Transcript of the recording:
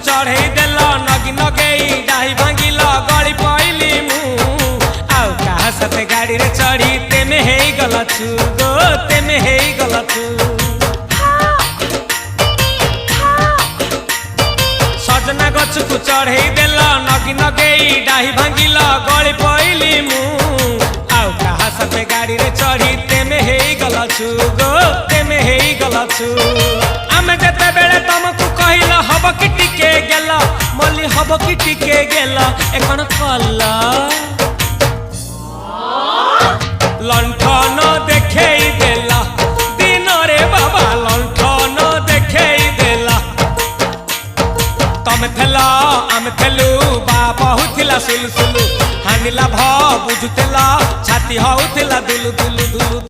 चढ़े देल नगी नगेई डाही भांगिल गली पइली मु आउ कहा साथे गाड़ी रे चढ़ी तेमे हे गला छु गो तेमे हे गला छु सजना गछ को चढ़े देल नगी नगेई डाही भांगिल गली पइली मु आउ कहा साथे गाड़ी रे चढ़ी तेमे हे गला छु गो तेमे हे गला छु आमे जेते बेले तुमको कहिल हब कि टिके गेल मल्ली हब कि टिके गेल एखन कल्ला लंठन देखेई देला दिन रे बाबा लंठन देखेई देला तमे थेला आमे थेलु बाबा हुथिला सुलु सुलु हानिला भ बुझुतेला छाती हउथिला दुलु दुलु